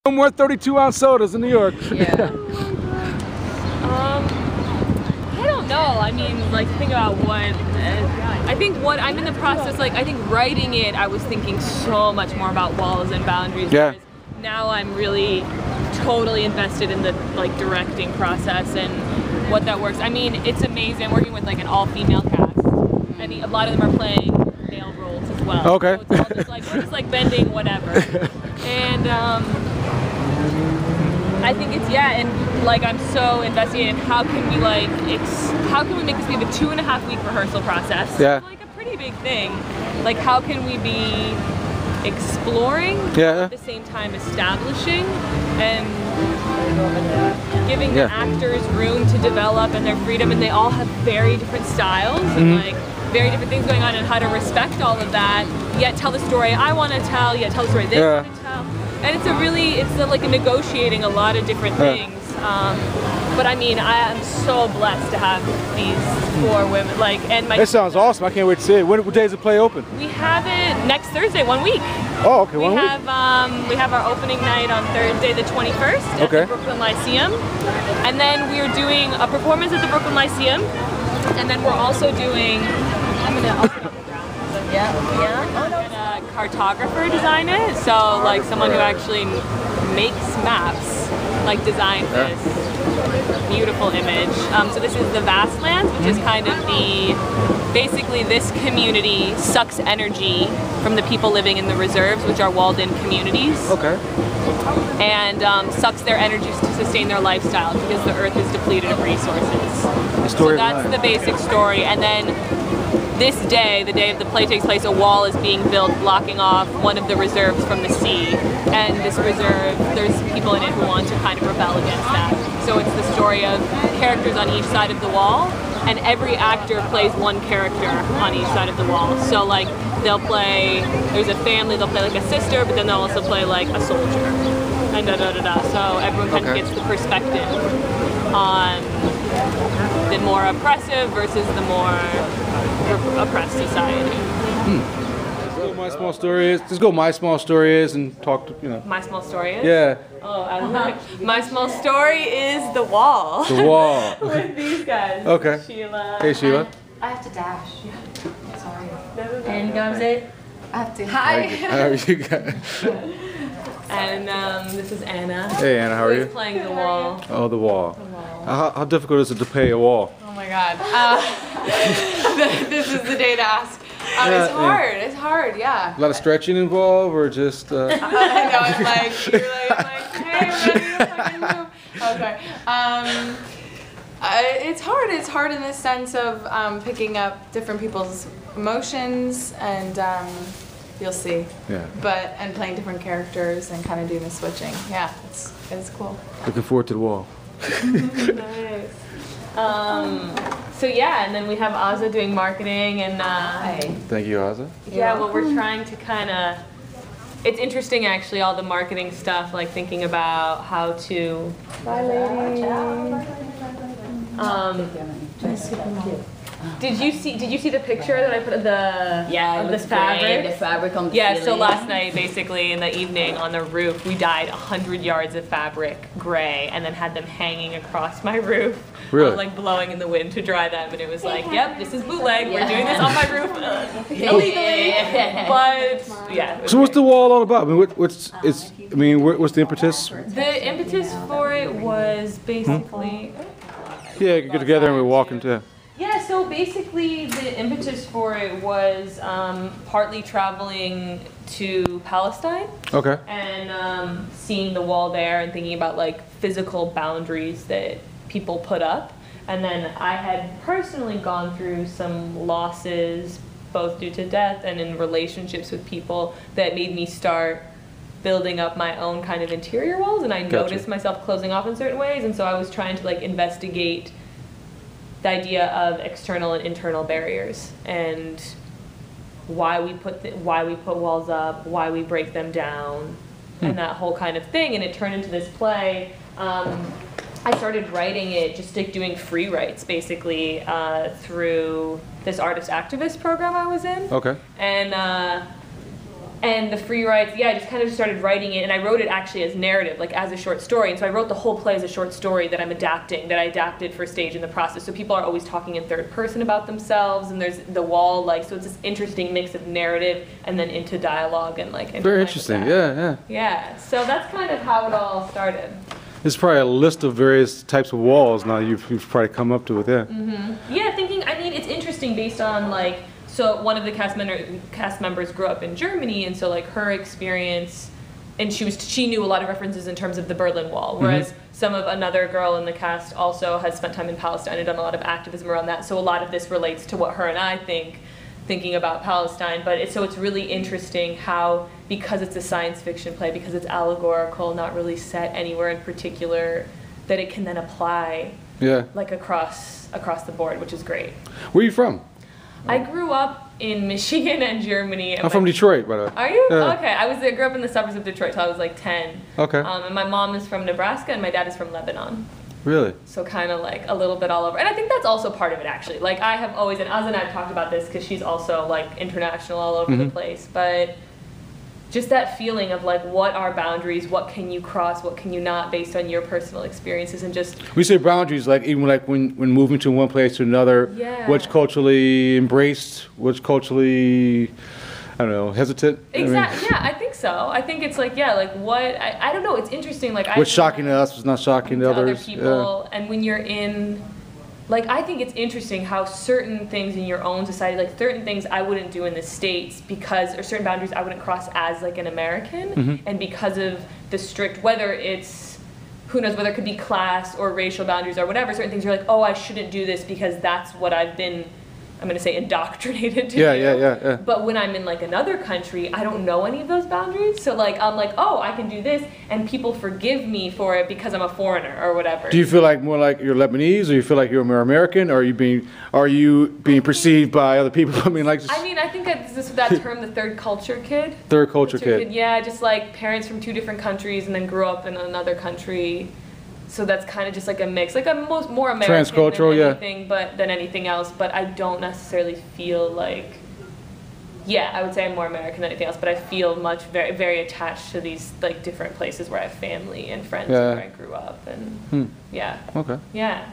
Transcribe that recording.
No more 32-ounce sodas in New York. Yeah. I don't know. I mean, like, think about what. I think what I'm in the process, like, I think writing it, I was thinking so much more about walls and boundaries. Yeah. Now I'm really totally invested in the, like, directing process and what that works. I mean, it's amazing. I'm working with, like, an all-female cast. I mean, a lot of them are playing male roles as well. Okay. So it's all just, like, we're just, like, bending whatever. And, I think it's, yeah, and like I'm so invested in how can we like, how can we make this be a 2.5-week rehearsal process? Yeah. Like a pretty big thing. Like how can we be exploring, Yeah. at the same time establishing and giving the actors room to develop and their freedom, and they all have very different styles and like very different things going on, and how to respect all of that, yet tell the story I want to tell, yet tell the story they want to tell. And it's like negotiating a lot of different things. But I mean, I am so blessed to have these 4 women. Like, and my. That sounds awesome. I can't wait to see it. What day is the play open? We have it next Thursday, 1 week. Oh, okay, 1 week. We have our opening night on Thursday, the 21st, at the Brooklyn Lyceum, and then we are doing a performance at the Brooklyn Lyceum, and then we're also doing. I'm gonna. A cartographer design it, so like someone who actually makes maps, like designed this beautiful image. So this is the Vastlands, which is kind of basically this community sucks energy from the people living in the reserves, which are walled-in communities. Okay. And sucks their energies to sustain their lifestyle because the earth is depleted of resources. So that's the basic story, and then this day, the day of the play takes place, a wall is being built blocking off one of the reserves from the sea. And this reserve, there's people in it who want to kind of rebel against that. So it's the story of characters on each side of the wall, and every actor plays one character on each side of the wall. So like, they'll play, there's a family, they'll play like a sister, but then they'll also play like a soldier. And da-da-da-da. So everyone kind of gets the perspective on the more oppressive versus the more oppressed society. My small story is. Just go. My small story is, and talk to My small story is. Yeah. Oh, I like. My small story is the wall. The wall. With these guys. Okay. Sheila. Hey Sheila. I have to dash. Sorry. And Gamze. I have to. Hi. How are you guys? And this is Anna. Hey Anna, how are you? Who's playing the wall. Oh, the wall. How difficult is it to pay a wall? Oh my God. This is the day to ask. It's hard. It's hard. Yeah. A lot of stretching involved, or just? I know. It's like you're like, hey, ready to fucking move. Okay. It's hard. It's hard in the sense of picking up different people's emotions, and you'll see. Yeah. And playing different characters and kind of doing the switching. Yeah, it's cool. Looking forward to the wall. Nice. So yeah, and then we have Azza doing marketing, and Thank you, Azza. yeah, well, we're trying to kind of. It's interesting, actually, all the marketing stuff, like thinking about how to. Bye, lady. Did you see the picture that I put of the fabric? The fabric on the Yeah, so ceiling. last night, basically, in the evening on the roof, we dyed 100 yards of fabric gray and then had them hanging across my roof. Really? Like blowing in the wind to dry them, and it was like, yep, this is bootleg. We're doing this on my roof illegally. But yeah. So what's the wall all about? I mean, what's the impetus? The impetus for it was basically. Yeah, you get together and we walk into. Yeah, so basically the impetus for it was partly traveling to Palestine. Okay. And seeing the wall there and thinking about like physical boundaries that people put up. And then I had personally gone through some losses, both due to death and in relationships with people, that made me start building up my own kind of interior walls, and I noticed myself closing off in certain ways, and so I was trying to like investigate the idea of external and internal barriers and why we put walls up, why we break them down, and that whole kind of thing. And it turned into this play. I started writing it, just like doing free writes basically through this artist activist program I was in. Okay. And And the free writes, yeah, I just kind of started writing it, and I wrote it actually as narrative, like as a short story. And so I wrote the whole play as a short story that I'm adapting, that I adapted for stage in the process. So people are always talking in third person about themselves, and there's the wall, like, so it's this interesting mix of narrative and then into dialogue and like. Very interesting. Yeah, yeah. Yeah. So that's kind of how it all started. There's probably a list of various types of walls now you've probably come up to with that. Yeah, thinking. I mean, it's interesting based on like. So one of the cast members grew up in Germany, and so like her experience, and she knew a lot of references in terms of the Berlin Wall, whereas another girl in the cast also has spent time in Palestine and done a lot of activism around that. So a lot of this relates to what her and I thinking about Palestine. But it's really interesting how, because it's a science fiction play, because it's allegorical, not really set anywhere in particular, that it can then apply like across the board, which is great. Where are you from? I grew up in Michigan and Germany. And I'm from Detroit, by the way. Are you? Yeah. Okay. I grew up in the suburbs of Detroit till I was like 10. Okay. And my mom is from Nebraska and my dad is from Lebanon. Really? So kind of like a little bit all over. And I think that's also part of it, actually. Like I have always, and Oz and I have talked about this because she's also like international all over the place, but just that feeling of like, what are boundaries? What can you cross? What can you not, based on your personal experiences, and just. We say boundaries, like even like when moving to one place to another. Yeah. What's culturally embraced? What's culturally, I don't know, hesitant? Exactly. Yeah, I think so. I think it's like, yeah, like what I don't know. It's interesting. Like what's shocking to us is not shocking to other others. people, and when you're in. Like, I think it's interesting how certain things in your own society, like certain things I wouldn't do in the States because, or certain boundaries I wouldn't cross as like an American, and because of the strict, whether it's, who knows, whether it could be class or racial boundaries or whatever, certain things you're like, oh, I shouldn't do this because that's what I've been, I'm going to say, indoctrinated to do. Yeah. But when I'm in like another country, I don't know any of those boundaries. So like, I'm like, oh, I can do this, and people forgive me for it because I'm a foreigner or whatever. Do you feel like more like you're Lebanese, or you feel like you're more American, or are you being perceived by other people? I mean, like. I think it's just that term, the third culture kid. Third culture kid. Yeah, just like parents from two different countries and then grew up in another country. So that's kind of just like a mix, like I'm more American transcultural, than anything, than anything else. But I don't necessarily feel like, yeah, I would say I'm more American than anything else. But I feel very, very attached to these like different places where I have family and friends where I grew up, and yeah. Okay. Yeah.